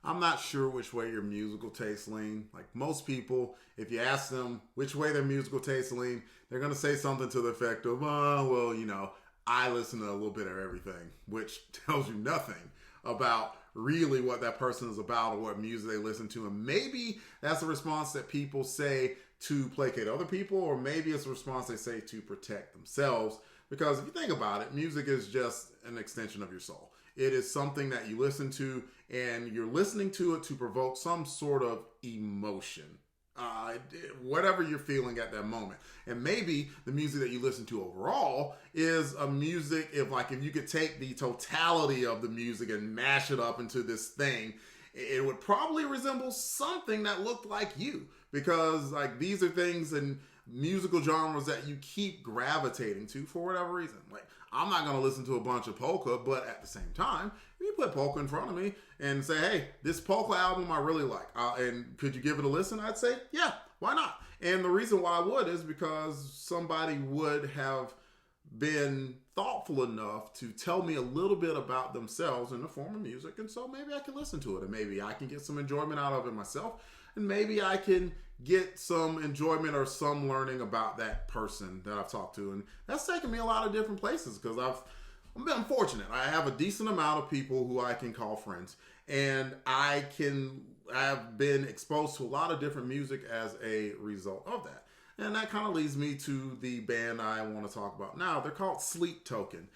I'm not sure which way your musical tastes lean. Like most people, if you ask them which way their musical tastes lean, they're going to say something to the effect of, oh, well, you know, I listen to a little bit of everything, which tells you nothing about really what that person is about or what music they listen to. And maybe that's a response that people say to placate other people, or maybe it's a response they say to protect themselves. Because if you think about it, music is just an extension of your soul. It is something that you listen to, and you're listening to it to provoke some sort of emotion. Whatever you're feeling at that moment. And maybe the music that you listen to overall is a music, if you could take the totality of the music and mash it up into this thing, it would probably resemble something that looked like you. Because like these are things and musical genres that you keep gravitating to for whatever reason. Like, I'm not going to listen to a bunch of polka, but at the same time, if you put polka in front of me and say, hey, this polka album I really like, and could you give it a listen? I'd say, yeah, why not? And the reason why I would is because somebody would have been thoughtful enough to tell me a little bit about themselves in the form of music, and so maybe I can listen to it, and maybe I can get some enjoyment out of it myself, and maybe I can get some enjoyment or some learning about that person that I've talked to. And that's taken me a lot of different places because I've been fortunate. I have a decent amount of people who I can call friends, and I've been exposed to a lot of different music as a result of that. And that kind of leads me to the band I want to talk about now. They're called Sleep Token.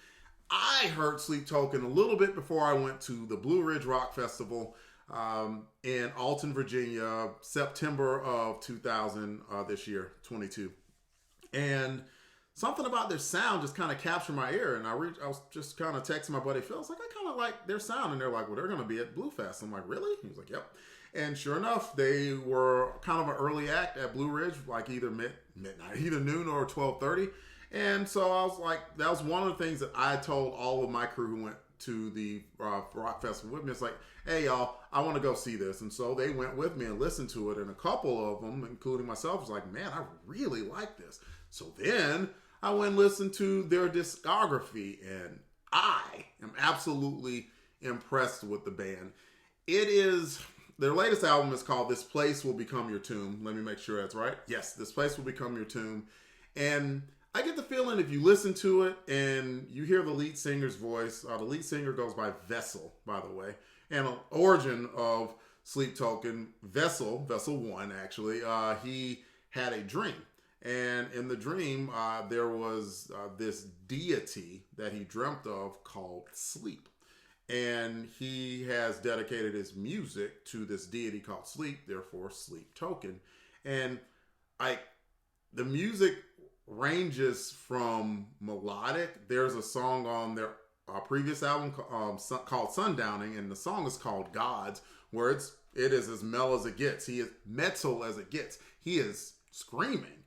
I heard Sleep Token a little bit before I went to the Blue Ridge Rock Festival in Alton, Virginia, September of 2000, this year, 22. And something about their sound just kind of captured my ear. And I was just kind of texting my buddy Phil. I was like, I kind of like their sound. And they're like, well, they're going to be at Blue Fest. I'm like, really? He was like, yep. And sure enough, they were kind of an early act at Blue Ridge, like either midnight, either noon or 12:30. And so I was like, that was one of the things that I told all of my crew who went to the rock festival with me. It's like, hey, y'all, I want to go see this. And so they went with me and listened to it. And a couple of them, including myself, was like, man, I really like this. So then I went and listened to their discography, and I am absolutely impressed with the band. Their latest album is called This Place Will Become Your Tomb. Let me make sure that's right. Yes, This Place Will Become Your Tomb. And I get the feeling if you listen to it and you hear the lead singer's voice, the lead singer goes by Vessel, by the way, and an origin of Sleep Token, Vessel 1 actually, he had a dream. And in the dream, there was this deity that he dreamt of called Sleep. And he has dedicated his music to this deity called Sleep, therefore Sleep Token. And the music ranges from melodic. There's a song on their previous album called Sundowning, and the song is called Gods, where it is as mellow as it gets. He is metal as it gets. He is screaming.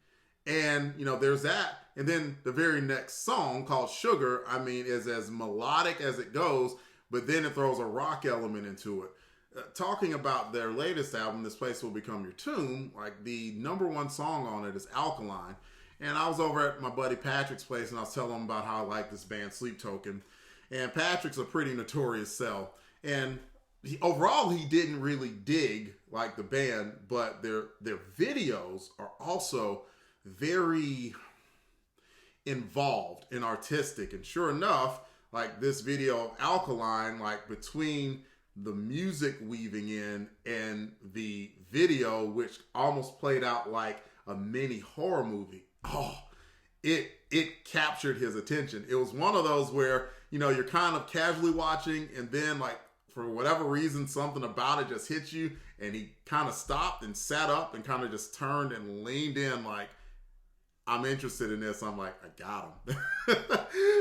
And, there's that. And then the very next song called Sugar, is as melodic as it goes, but then it throws a rock element into it. Talking about their latest album, This Place Will Become Your Tomb, like the number one song on it is Alkaline. And I was over at my buddy Patrick's place, and I was telling him about how I like this band, Sleep Token. And Patrick's a pretty notorious sell. And overall, he didn't really dig like the band, but their videos are also very involved and artistic. And sure enough, like this video of Alkaline, like between the music weaving in and the video, which almost played out like a mini horror movie. Oh, it captured his attention. It was one of those where, you're kind of casually watching, and then like for whatever reason, something about it just hits you, and he kind of stopped and sat up and kind of just turned and leaned in like, I'm interested in this. I'm like, I got him.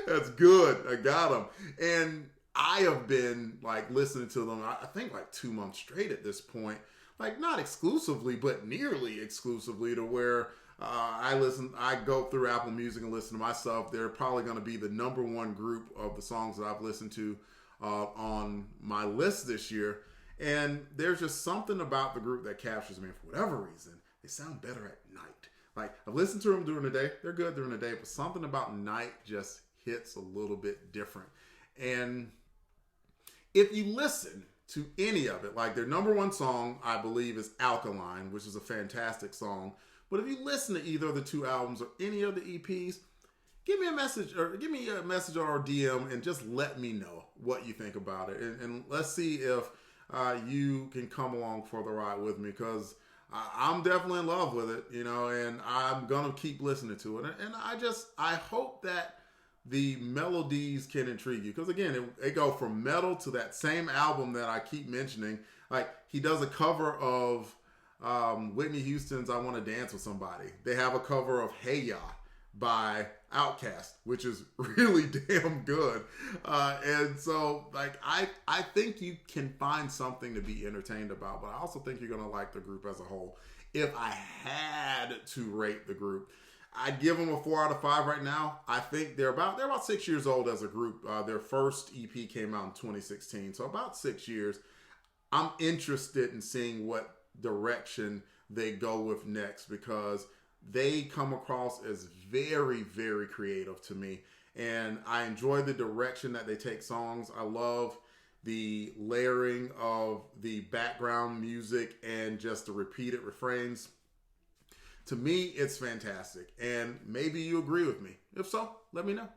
That's good. I got him. And I have been like listening to them, I think like 2 months straight at this point, like not exclusively, but nearly exclusively, to where I go through Apple Music and listen to myself. They're probably going to be the number one group of the songs that I've listened to on my list this year. And there's just something about the group that captures me. For whatever reason, they sound better at night. Like, I've listened to them during the day. They're good during the day, but something about night just hits a little bit different. And if you listen to any of it. Like their number one song, I believe, is Alkaline, which is a fantastic song. But if you listen to either of the two albums or any of the EPs, give me a message on our DM and just let me know what you think about it. And let's see if you can come along for the ride with me, because I'm definitely in love with it, and I'm going to keep listening to it. And I hope that the melodies can intrigue you, because again, they go from metal to that same album that I keep mentioning. Like he does a cover of Whitney Houston's I Want to Dance with Somebody. They have a cover of Hey Ya by Outkast, which is really damn good. And so like I think you can find something to be entertained about, but I also think you're going to like the group as a whole. If I had to rate the group, I'd give them a 4 out of 5 right now. I think they're about 6 years old as a group. Their first EP came out in 2016, so about 6 years. I'm interested in seeing what direction they go with next, because they come across as very, very creative to me. And I enjoy the direction that they take songs. I love the layering of the background music and just the repeated refrains. To me, it's fantastic. And maybe you agree with me. If so, let me know.